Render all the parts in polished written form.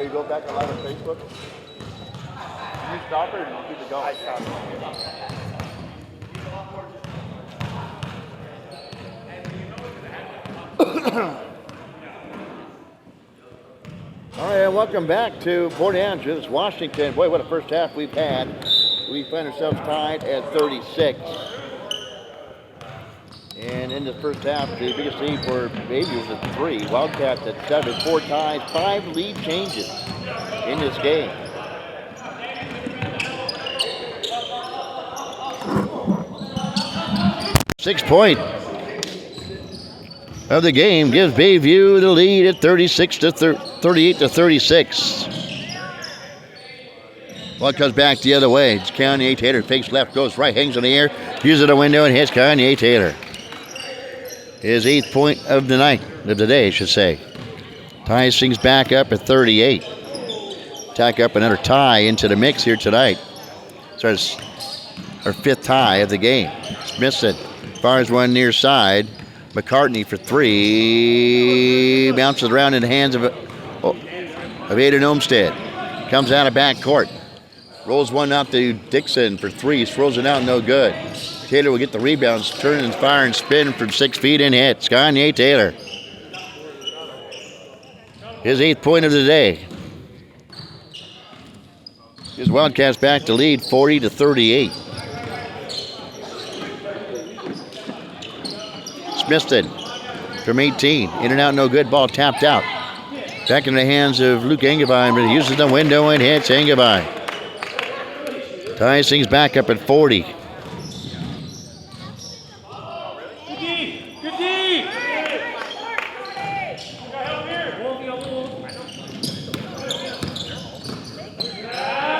You go back live on Facebook? Did you stop it or did you keep it going? I stopped it. All right, and welcome back to Port Angeles, Washington. Boy, what a first half we've had. We find ourselves tied at 36. And in the first half, the biggest lead for Bayview was at 3. Wildcats at 7, 4 ties, 5 lead changes in this game. Six-point of the game gives Bayview the lead at 38 to 36. Well, it comes back the other way. It's Kanye Taylor. Fakes left, goes right, hangs in the air, uses the window, and hits Kanye Taylor. His 8th point of the night, of the day, I should say. Ties things back up at 38. Tack up another tie into the mix here tonight. Starts our 5th tie of the game. Smithson fires one near side. McCartney for 3. Bounces around in the hands of Aiden Olmstead. Comes out of back court. Rolls one out to Dixon for 3. Throws it out, no good. Taylor will get the rebounds, turn and fire and spin from 6 feet and hit. Kanye Taylor. His 8th point of the day. His Wildcats back to lead 40 to 38. Smithson from 18. In and out, no good. Ball tapped out. Back in the hands of Luke Engevine, but he uses the window and hits Engevine. Ties things back up at 40.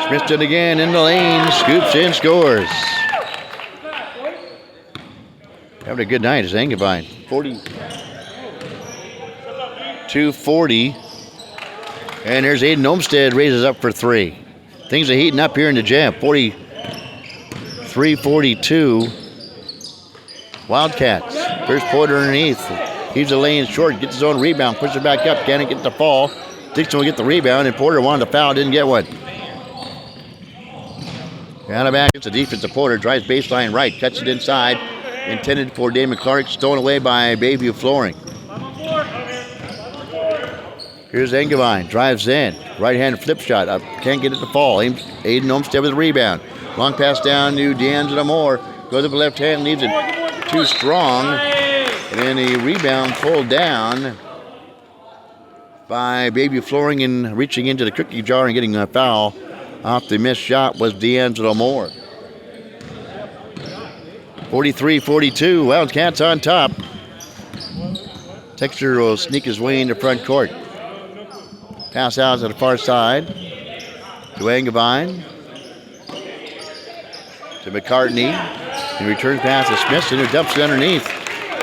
Smithson again in the lane, scoops in, scores. Having a good night is Engevine. 42-40. And there's Aiden Olmstead, raises up for 3. Things are heating up here in the gym. 43-42. Wildcats. First quarter underneath. He's a lane short, gets his own rebound, pushes it back up. Can't get the fall. Dixon will get the rebound, and Porter wanted to foul, didn't get one. Out of back, it's a defensive Porter, drives baseline right, cuts it inside. Intended for Damon Clark, stolen away by Bayview Flooring. Here's Engevine, drives in. Right-handed flip shot, up, can't get it to fall. Aiden Olmstead with the rebound. Long pass down to D'Angelo Moore. Goes up the left hand, leaves it too strong. And then a rebound pulled down by Bayview Flooring, and reaching into the cookie jar and getting a foul off the missed shot was D'Angelo Moore. 43-42, Wildcats on top. Texter will sneak his way into front court. Pass out to the far side to Engevine. To McCartney. He returns pass to Smithson, who dumps it underneath.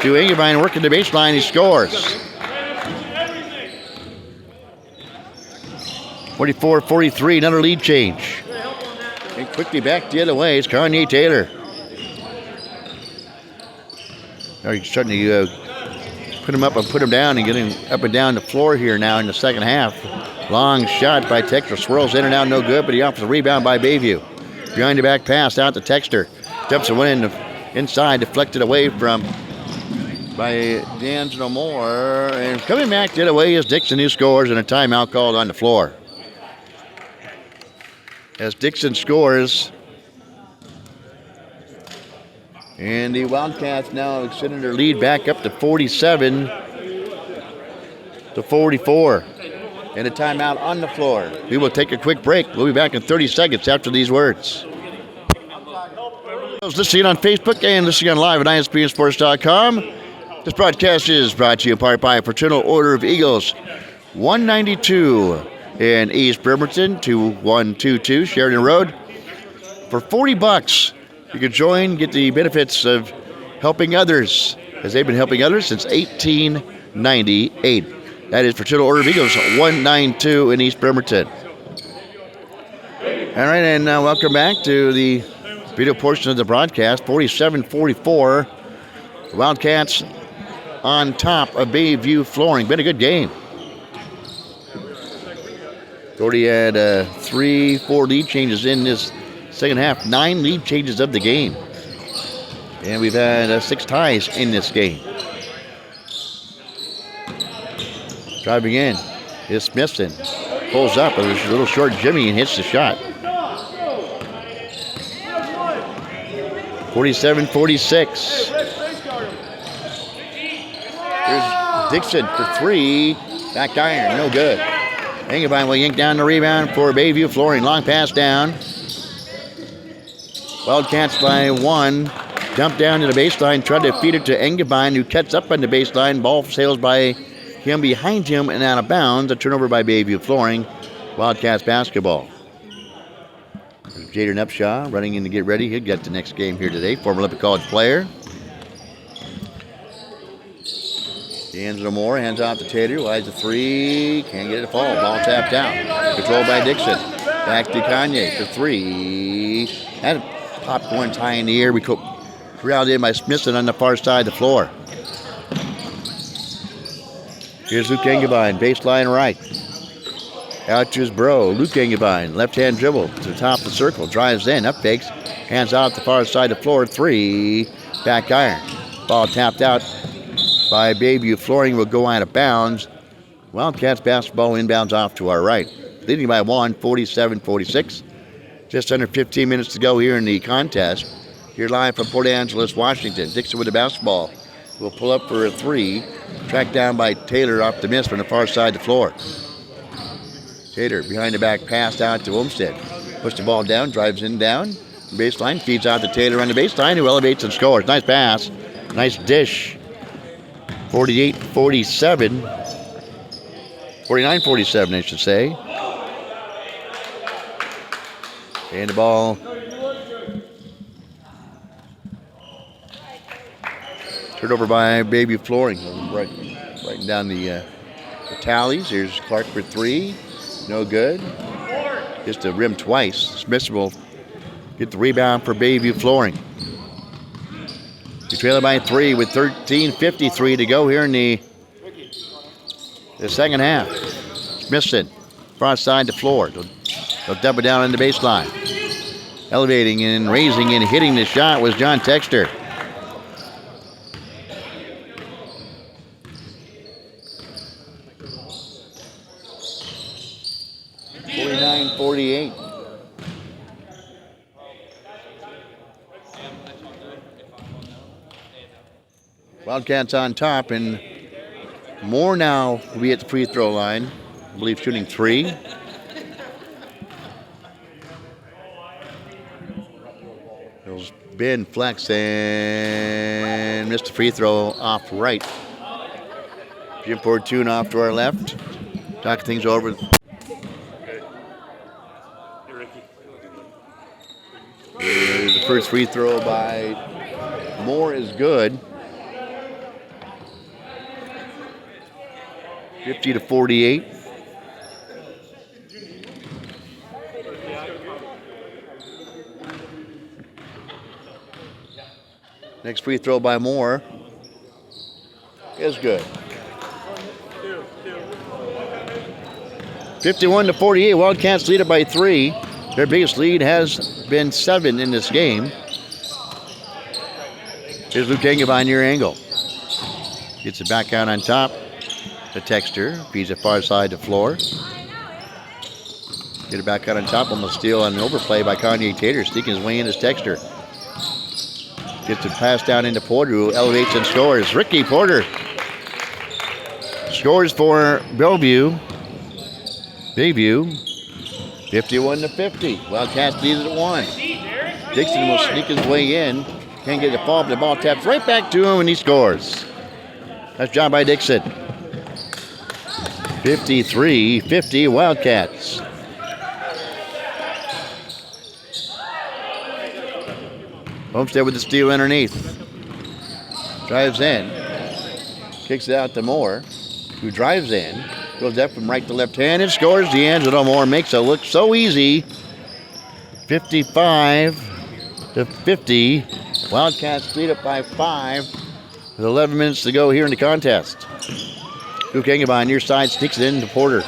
To Engevine, working the baseline, he scores. 44-43, another lead change. And quickly back the other way is Kanye Taylor. Now he's starting to put him up and put him down and getting up and down the floor here now in the second half. Long shot by Texter, swirls in and out, no good, but he offers a rebound by Bayview. Behind the back pass out to Texter. Dumps it in inside, deflected away from by D'Angelo Moore. And coming back the other way is Dixon, who scores, and a timeout called on the floor. As Dixon scores, and the Wildcats now extending their lead back up to 47-44. And a timeout on the floor. We will take a quick break. We'll be back in 30 seconds after these words. Listening on Facebook and listening on live at ISBNsports.com. This broadcast is brought to you in part by Fraternal Order of Eagles, 192 in East Bremerton, 2122 Sheridan Road. For $40, you can join, get the benefits of helping others, as they've been helping others since 1898. That is Fraternal Order of Eagles, 192 in East Bremerton. All right, and welcome back to the video portion of the broadcast. 47-44. Wildcats on top of Bayview Flooring. Been a good game. Already had 3-4 lead changes in this second half. 9 lead changes of the game. And we've had 6 ties in this game. Driving in is Smithson. Pulls up a little short Jimmy and hits the shot. 47-46. Here's Dixon for 3. Back iron, no good. Engevine will yank down the rebound for Bayview Flooring. Long pass down. Wildcats by 1. Dump down to the baseline. Tried to feed it to Engevine, who cuts up on the baseline. Ball sails by him behind him and out of bounds. A turnover by Bayview Flooring. Wildcats basketball. Jaden Upshaw running in to get ready. He'll get the next game here today. Former Olympic College player. D'Angelo Moore hands off to Tater. Lies a 3. Can't get it to fall. Ball tapped out. Controlled by Dixon. Back to Kanye for 3. Had a popcorn tie in the air. We corralled in by Smithson on the far side of the floor. Here's Luke Engevine. Baseline right. Out to his bro, Luke Engevine. Left-hand dribble to the top of the circle. Drives in, up fakes. Hands out the far side of the floor. 3. Back iron. Ball tapped out by Bayview Flooring. Will go out of bounds. Wildcats basketball inbounds off to our right. Leading by 1, 47-46. Just under 15 minutes to go here in the contest. Here live from Port Angeles, Washington. Dixon with the basketball. Will pull up for a 3. Tracked down by Taylor off the miss from the far side of the floor. Tater behind the back pass out to Olmsted. Puts the ball down, drives in down. Baseline, feeds out to Taylor on the baseline, who elevates and scores. Nice pass. Nice dish. 48-47. 49-47, I should say. And the ball turned over by Bayview Flooring. Writing down the tallies. Here's Clark for 3. No good. Just a rim twice. Smith will get the rebound for Bayview Flooring. We trail it by 3 with 13:53 to go here in the second half. Smithson, far side to floor. They'll dump it down on the baseline. Elevating and raising and hitting the shot was John Texter. .48. Wildcats on top, and Moore now will be at the free throw line. I believe shooting 3. There's Ben Flex and missed the free throw off right. Jim Fortune off to our left. Talking things over. The first free throw by Moore is good. 50-48. Next free throw by Moore is good. 51-48. Wildcats lead it by 3. Their biggest lead has been 7 in this game. Here's Luke Engevine near angle. Gets it back out on top. The Texter feeds it far side to floor. Get it back out on top. Almost steal on an overplay by Kanye Tater. Sneaking his way in as Texter. Gets it passed down into Porter, who elevates and scores. Ricky Porter scores for Bayview. 51-50. Wildcats lead it at 1. Dixon will sneak his way in. Can't get the ball, but the ball taps right back to him, and he scores. Nice job by Dixon. 53-50 Wildcats. Homestead with the steal underneath. Drives in. Kicks it out to Moore, who drives in. Goes up from right to left hand and scores. D'Angelo Moore makes it look so easy. 55-50. Wildcats lead up by 5 with 11 minutes to go here in the contest. Luke Engevine near side sneaks it into Porter.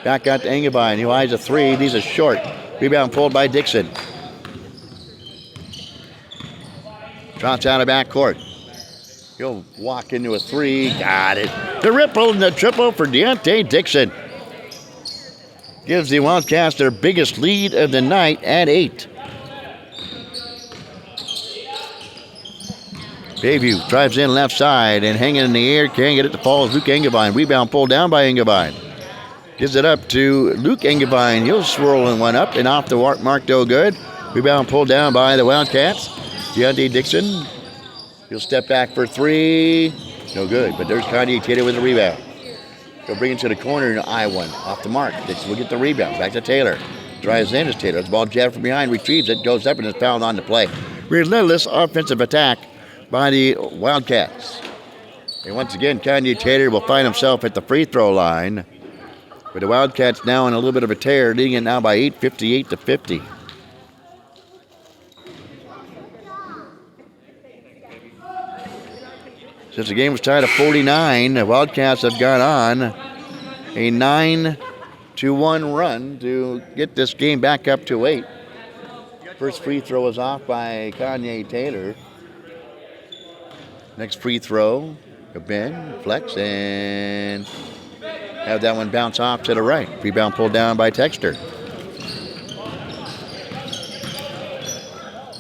Back out to Engelbein. He eyes a three. These are short. Rebound pulled by Dixon. Trots out of backcourt. He'll walk into a three. Got it. The ripple and the triple for Deontay Dixon. Gives the Wildcats their biggest lead of the night at 8. Bayview drives in left side and hanging in the air. Can't get it to fall. Luke Engelbein. Rebound pulled down by Engelbein. Gives it up to Luke Engelbein. He'll swirl in one up and off the mark, no good. Rebound pulled down by the Wildcats. Deontay Dixon. He'll step back for three. No good, but there's Kanye Taylor with the rebound. He'll bring it to the corner and eye one. Off the mark. Dixon will get the rebound. Back to Taylor. Drives in as Taylor. The ball jabbed from behind. Retrieves it. Goes up and is fouled on the play. Relentless offensive attack by the Wildcats. And once again, Kanye Taylor will find himself at the free throw line. But the Wildcats now in a little bit of a tear, leading it now by 8, 58-50. Since the game was tied at 49, the Wildcats have gone on a 9-1 run to get this game back up to 8. First free throw was off by Kanye Taylor. Next free throw, a bend, flex, and have that one bounce off to the right. Rebound pulled down by Texter.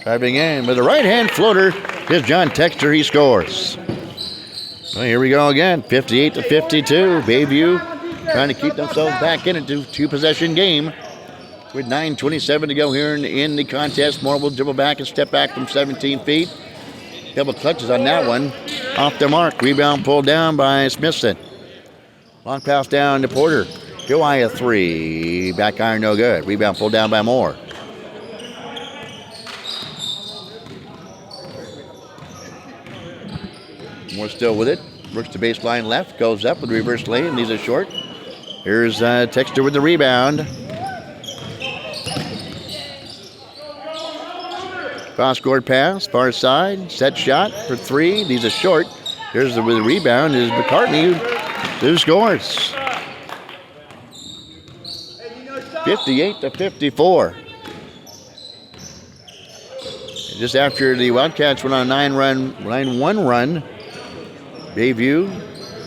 Driving in with a right-hand floater is John Texter. He scores. Well, here we go again, 58-52. Bayview trying to keep themselves back in a two-possession game with 9:27 to go here in the contest. Moore will dribble back and step back from 17 feet. Double clutches on that one. Off the mark. Rebound pulled down by Smithson. Long pass down to Porter. He'll eye a three. Back iron no good. Rebound pulled down by Moore. Moore still with it. Works the baseline left. Goes up with reverse lane. These are short. Here's Texter with the rebound. Cross-court pass. Far side. Set shot for three. These are short. Here's the rebound. Is McCartney who scores. 58-54. Just after the Wildcats went on a 9-1 run, Bayview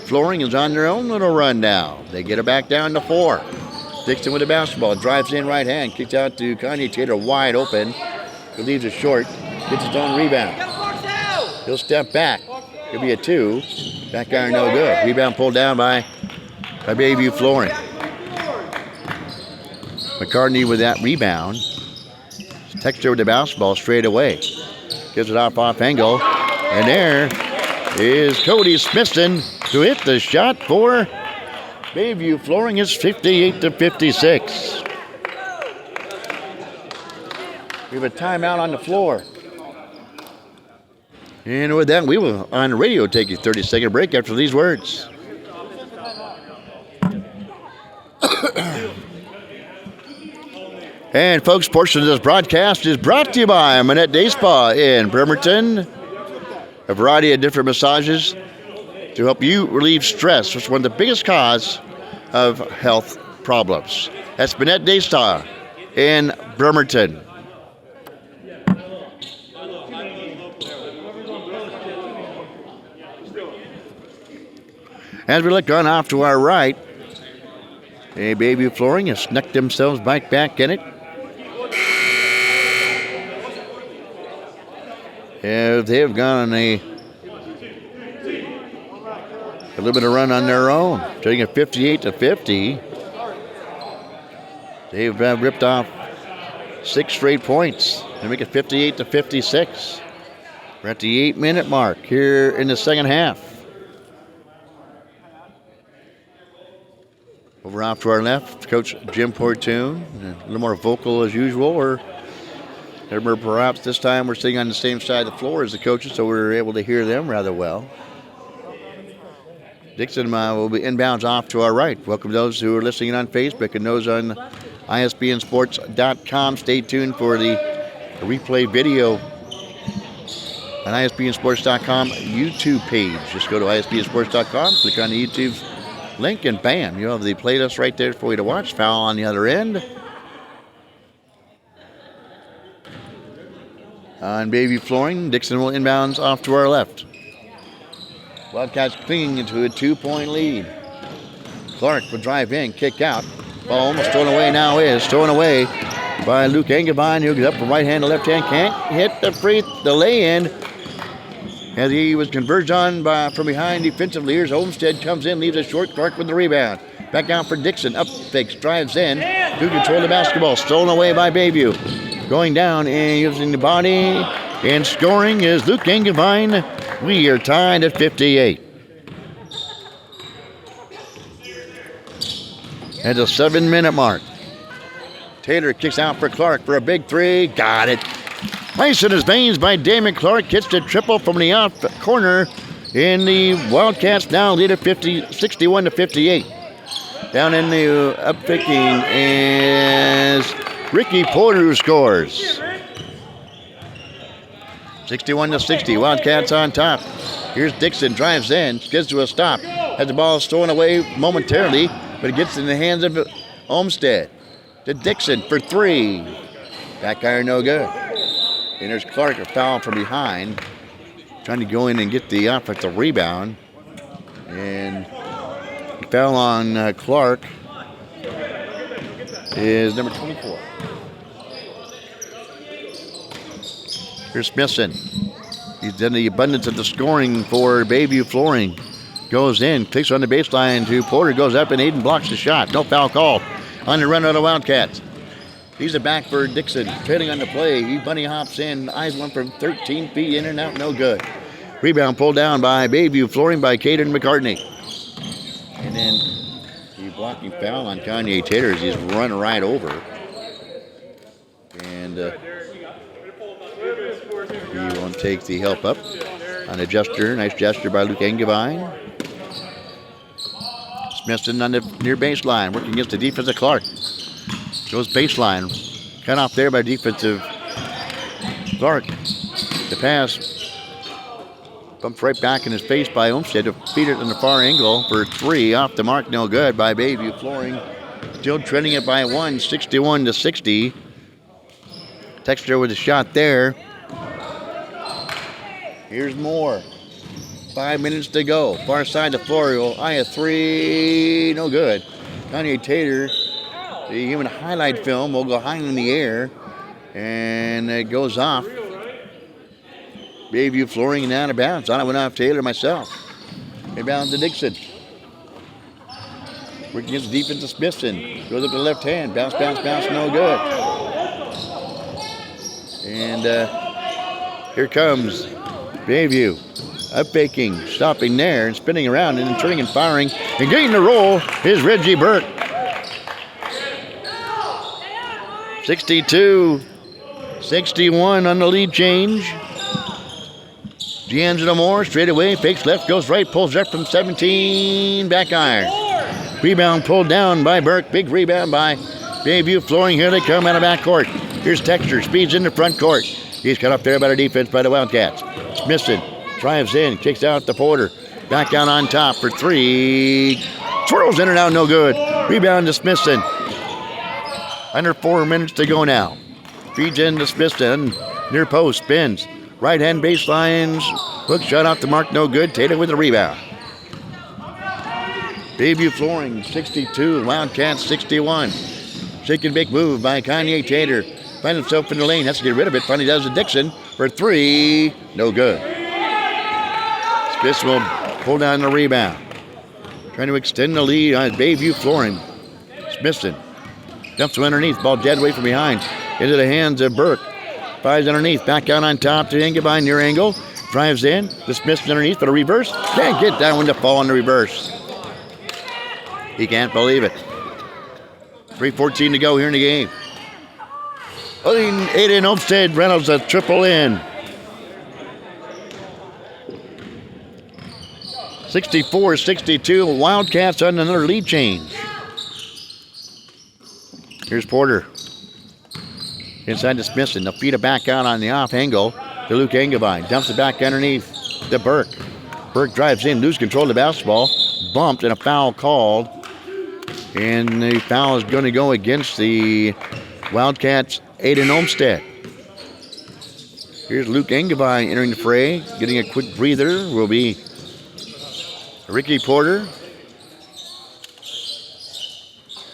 Flooring is on their own little run now. They get it back down to 4. Dixon with the basketball. Drives in right hand. Kicks out to Kanye Taylor wide open. He leaves it short. Gets his own rebound. He'll step back. Could be a 2. Back iron no good. Rebound pulled down by Bayview Flooring. McCartney with that rebound. Texter with the basketball straight away. Gives it off angle. And there is Cody Smithson to hit the shot for Bayview Flooring. It's 58-56. We have a timeout on the floor. And with that, we will, on the radio, take a 30-second break after these words. And folks, portion of this broadcast is brought to you by Manette Day Spa in Bremerton. A variety of different massages to help you relieve stress, which is one of the biggest cause of health problems. That's Manette Day Spa in Bremerton. As we look on off to our right, Bayview Flooring has snuck themselves back in it. They've gone on a little bit of run on their own, taking it 58-50. They've ripped off 6 straight points to make it 58-56. We're at the 8-minute mark here in the second half. Over off to our left, Coach Jim Portune, a little more vocal as usual, or perhaps this time we're sitting on the same side of the floor as the coaches, so we're able to hear them rather well. Dixon will be inbounds off to our right. Welcome those who are listening on Facebook and those on ISBNsports.com. Stay tuned for the replay video on ISBNsports.com YouTube page. Just go to ISBNsports.com, click on the YouTube link, and bam, you have the playlist right there for you to watch. Foul on the other end. On Bayview flooring, Dixon will inbounds off to our left. Wildcats clinging into a 2-point lead. Clark will drive in, kick out. Ball almost thrown away now is. Thrown away by Luke Engevine, who gets up from right hand to left hand. Can't hit the lay-in. As he was converged on from behind defensively. Here's Olmsted, comes in, leaves a short. Clark with the rebound. Back out for Dixon. Up fakes, drives in. To control the basketball. Stolen away by Bayview. Going down and using the body. And scoring is Luke Engevine. We are tied at 58. At the 7-minute mark. Taylor kicks out for Clark for a big three. Got it. Ice in his veins by Damon Clark. Hits the triple from the out corner. And the Wildcats now lead at 61 to 58. Down in the up-picking is Ricky Porter, who scores. 61 to 60. Wildcats on top. Here's Dixon, drives in, gets to a stop. Has the ball stolen away momentarily, but it gets in the hands of Olmsted. To Dixon for three. Back iron, no good. And there's Clark, a foul from behind. Trying to go in and get the offensive rebound. And foul on Clark is number 24. Here's Smithson. He's done the abundance of the scoring for Bayview flooring. Goes in, kicks on the baseline to Porter, goes up and Aiden blocks the shot. No foul called on the run of the Wildcats. He's a back for Dixon, trailing on the play. He bunny hops in, eyes one from 13 feet, in and out, no good. Rebound pulled down by Bayview flooring by Caden McCartney. And then the blocking foul on Kanye Taylor as he's run right over. And he won't take the help up on a gesture. Nice gesture by Luke Engevine. Smithson on the near baseline, working against the defensive Clark. Goes baseline. Cut off there by defensive Clark. The pass bumped right back in his face by Olmsted to feed it in the far angle for three. Off the mark, no good by Bayview flooring. Still trending it by one, 61 to 60. Texter with a shot there. Here's more. 5 minutes to go. Far side to Florio. A three. No good. Kanye Taylor, the human highlight film, will go high in the air. And it goes off. Bayview flooring and out of bounds. On it went off Taylor myself. Inbound to Dixon. Working against the defense of Smithson. Goes up to the left hand. Bounce, bounce, bounce. No good. And here comes Bayview. Up faking, stopping there and spinning around and then turning and firing. And getting the roll is Reggie Burke. 62-61 on the lead change. D'Angelo Moore straight away, fakes left, goes right, pulls left from 17, back iron. Rebound pulled down by Burke, big rebound by Bayview flooring. Here they come out of backcourt. Here's Texter, speeds in the front court. He's cut up there by the defense by the Wildcats. Smithson drives in, kicks out to Porter. Back out on top for three. Swirls in and out, no good. Rebound to Smithson. Under 4 minutes to go now. Feeds in to Smithson. Near post, spins. Right hand baselines. Hook shot off the mark, no good. Taylor with the rebound. Bayview flooring, 62. Wildcats, 61. Shake and bake move by Kanye Taylor. Finds himself in the lane, has to get rid of it. Finally does to Dixon for three. No good. Smithson will pull down the rebound. Trying to extend the lead on Bayview flooring. Smithson dumps him underneath. Ball dead away from behind. Into the hands of Burke. Fives underneath. Back out on top to Engevine near angle. Drives in. The Smithson underneath for a reverse. Can't get that one to fall on the reverse. He can't believe it. 3:14 to go here in the game. Aiden Olmsted Reynolds a triple in. 64-62. Wildcats on another lead change. Here's Porter. Inside to Smithson. They'll feed it back out on the off angle to Luke Engevine. Dumps it back underneath to Burke. Burke drives in, loses control of the basketball. bumped and a foul called. And the foul is going to go against the Wildcats, Aiden Olmstead. Here's Luke Engevine entering the fray. Getting a quick breather will be Ricky Porter.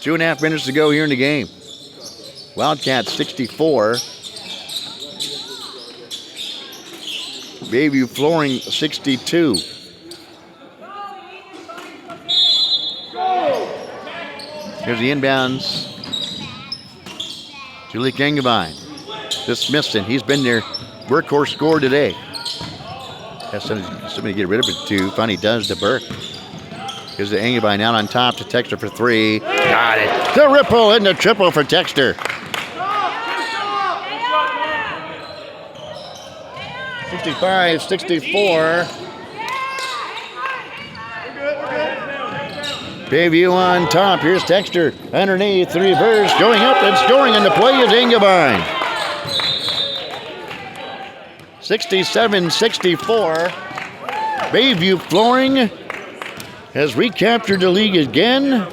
2.5 minutes to go here in the game. Wildcats 64. Bayview Flooring 62. Here's the inbounds. Julie Engevine. Dismissed him. He's been their workhorse scorer today. Has somebody get rid of it too. Finally does to Burke. Here's the Engevine out on top to Texter for 3. Got it. The ripple and the triple for Texter. 65-64. Bayview on top. Here's Texter underneath the reverse, going up and scoring, and the play is Engevine. 67-64. Bayview Flooring has recaptured the lead again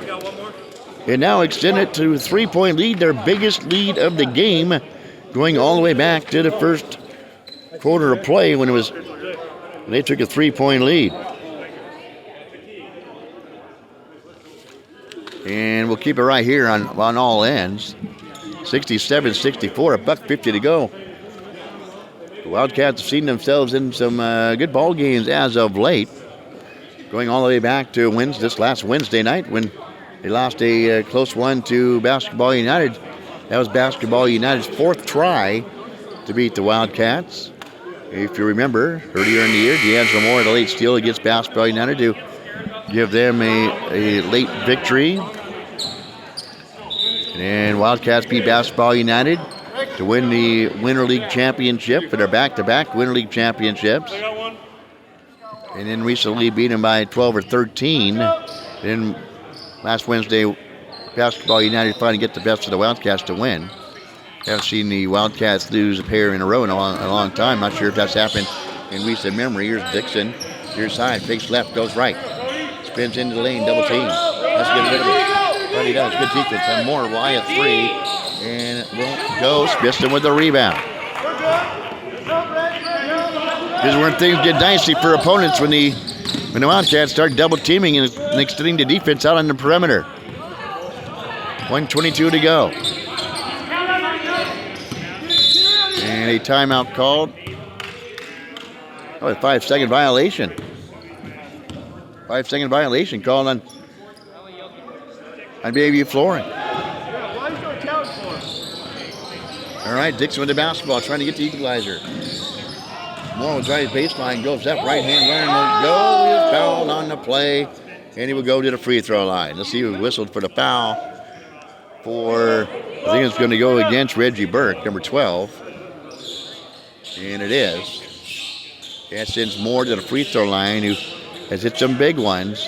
and now extended to a 3-point lead, their biggest lead of the game, going all the way back to the first quarter of play when they took a 3-point lead. And we'll keep it right here on all ends. 67-64, $1:50 to go. The Wildcats have seen themselves in some good ball games as of late. Going all the way back to this last Wednesday night when they lost a close one to Basketball United. That was Basketball United's 4th try to beat the Wildcats. If you remember, earlier in the year, D'Angelo Moore had a late steal against Basketball United to give them a late victory. And Wildcats beat Basketball United to win the Winter League Championship for their back-to-back Winter League Championships. And then recently beat them by 12 or 13. Then last Wednesday, Basketball United finally get the best of the Wildcats to win. Haven't seen the Wildcats lose a pair in a row in a long time. Not sure if that's happened in recent memory. Here's Dixon. Here's side. Fakes left, goes right. Spins into the lane, double team. Let's get rid of it. But he does. Good defense. And Moore will eye a 3. And it won't go. Smithson with the rebound. This is where things get dicey for opponents when the Wildcats start double teaming and extending the defense out on the perimeter. 1:22 to go. And a timeout called. Oh, a 5-second violation. 5-second violation called on Bayview Flooring. All right, Dixon with the basketball, trying to get the equalizer. Moore will drive baseline, goes up, right hand runner, will go. He's fouled on the play, and he will go to the free throw line. Let's see who whistled for the foul. I think it's going to go against Reggie Burke, number 12. And it is. That sends Moore to the free throw line, who has hit some big ones.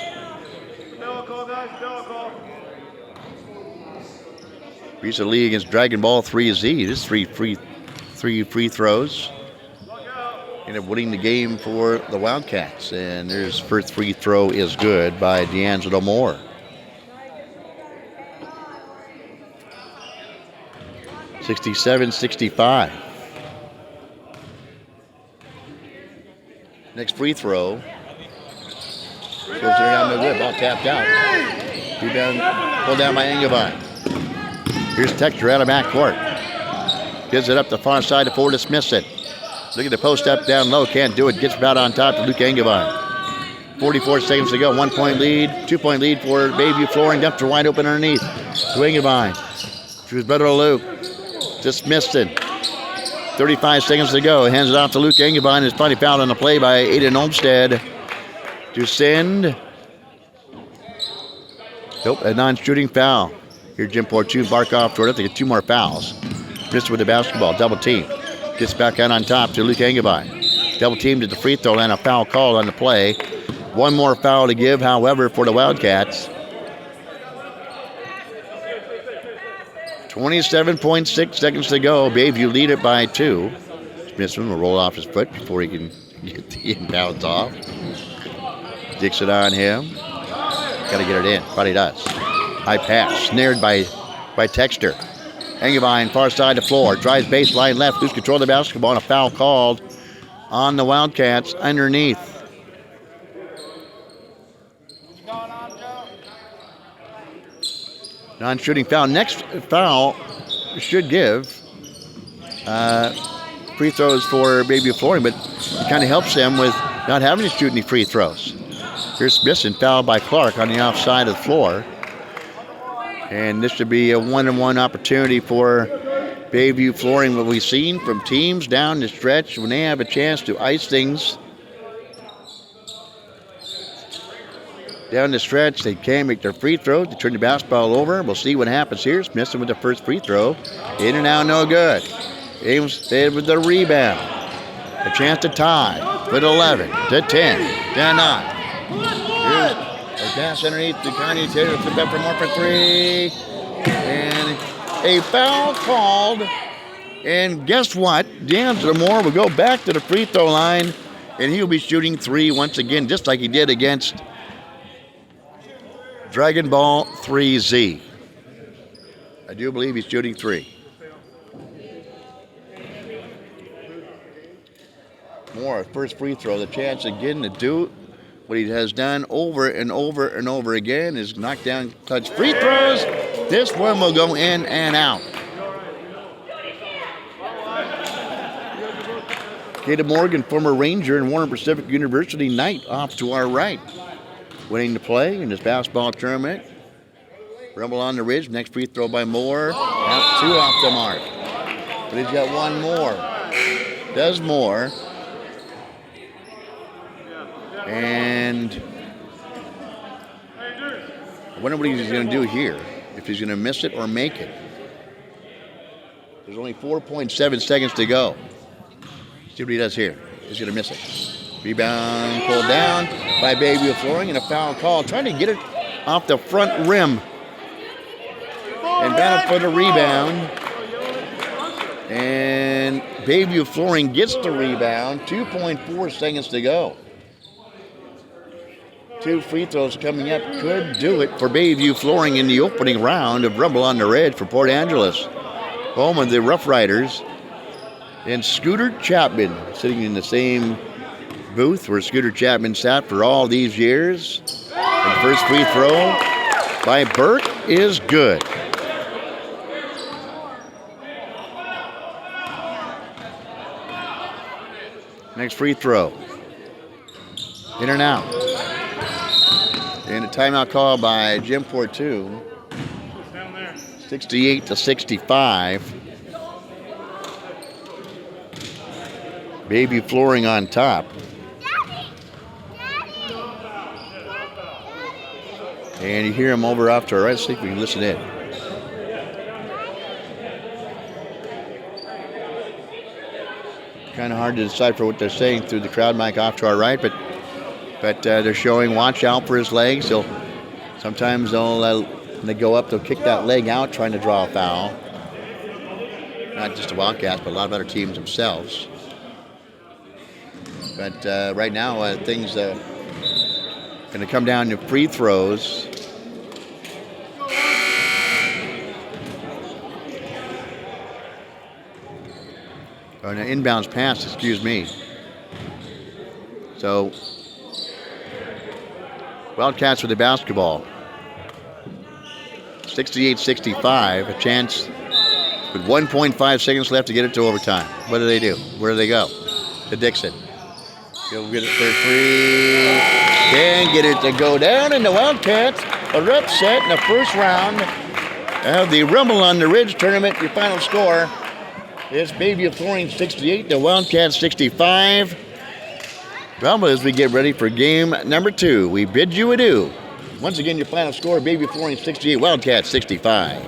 Recently against Dragon Ball 3Z. This three free throws. End up winning the game for the Wildcats. And their first free throw is good by D'Angelo Moore. (67-65). Next free throw. Goes there down no good. Ball tapped out. Pulled down by Engevine. Here's Texter out of backcourt. Gives it up the far side to Ford to Smithson. Look at the post up down low. Can't do it. Gets about on top to Luke Engevine. 44 seconds to go. 1-point lead. 2-point lead for Bayview Flooring. Dumpster wide open underneath. To Engevine. To his brother Luke. To Smithson. 35 seconds to go. Hands it off to Luke Engevine. Is finally fouled on the play by Aiden Olmstead. To send. Nope, a non-shooting foul. Here Jim Portune, Barkoff, Jordan. They get 2 more fouls. Missed with the basketball. Double team. Gets back out on top to Luke Engevine. Double teamed at the free throw line. A foul called on the play. 1 more foul to give, however, for the Wildcats. 27.6 seconds to go. Bayview lead it by 2. Smithson will roll off his foot before he can get the inbounds off. Dixon on him. Got to get it in. Probably does. High pass. Snared by Texter. Hangevine, far side of the floor. Drives baseline left. Lose control of the basketball. And a foul called on the Wildcats underneath. Non-shooting foul. Next foul should give free throws for Bayview Flooring, but it kind of helps them with not having to shoot any free throws. Here's Smithson, fouled by Clark on the offside of the floor. And this should be a one-on-one opportunity for Bayview Flooring. What we've seen from teams down the stretch, when they have a chance to ice things down the stretch, they can't make their free throws. They turn the basketball over. We'll see what happens here. Smithson with the first free throw. In and out, no good. Ames stayed with the rebound. A chance to tie with 11 to 10 to 9. Here's a pass underneath to Kanye Taylor. Flip up for more for three. And a foul called. And guess what? D'Angelo Moore will go back to the free throw line, and he'll be shooting three once again, just like he did against Dragon Ball 3Z. I do believe he's shooting three. Moore, first free throw. The chance again to do what he has done over and over and over again is knock down clutch free throws. This one will go in and out. Caleb Morgan, former Ranger and Warren Pacific University Knight, off to our right. Winning the play in this basketball tournament. Rumble on the ridge. Next free throw by Moore. Out two off the mark. But he's got one more. Does Moore. And I wonder what he's going to do here. If he's going to miss it or make it. There's only 4.7 seconds to go. See what he does here. He's going to miss it. Rebound pulled down by Bayview Flooring, and a foul call. Trying to get it off the front rim. And battle for the rebound. And Bayview Flooring gets the rebound. 2.4 seconds to go. Two free throws coming up could do it for Bayview Flooring in the opening round of Rumble on the Ridge for Port Angeles. Home of the Rough Riders. And Scooter Chapman sitting in the same booth where Scooter Chapman sat for all these years. And the first free throw by Burke is good. Next free throw. In and out. And a timeout call by Jim Portu. 68 to 65. Bayview Flooring on top. And you hear him over off to our right. Let's see if we can listen in. Kind of hard to decipher what they're saying through the crowd mic off to our right, but they're showing watch out for his legs. Sometimes when they go up, they'll kick that leg out trying to draw a foul. Not just the Wildcats, but a lot of other teams themselves. But right now, things are going to come down to free throws. Or an inbounds pass, excuse me. So, Wildcats with the basketball. 68-65, a chance with 1.5 seconds left to get it to overtime. What do they do? Where do they go? To Dixon. He'll get it for three. Can't get it to go down, and the Wildcats are upset in the first round of the Rumble on the Ridge tournament. Your final score is Bayview Flooring 68, the Wildcats 65. Well, as we get ready for game number 2, we bid you adieu. Once again, your final score, Bayview Flooring 68, Wildcats 65.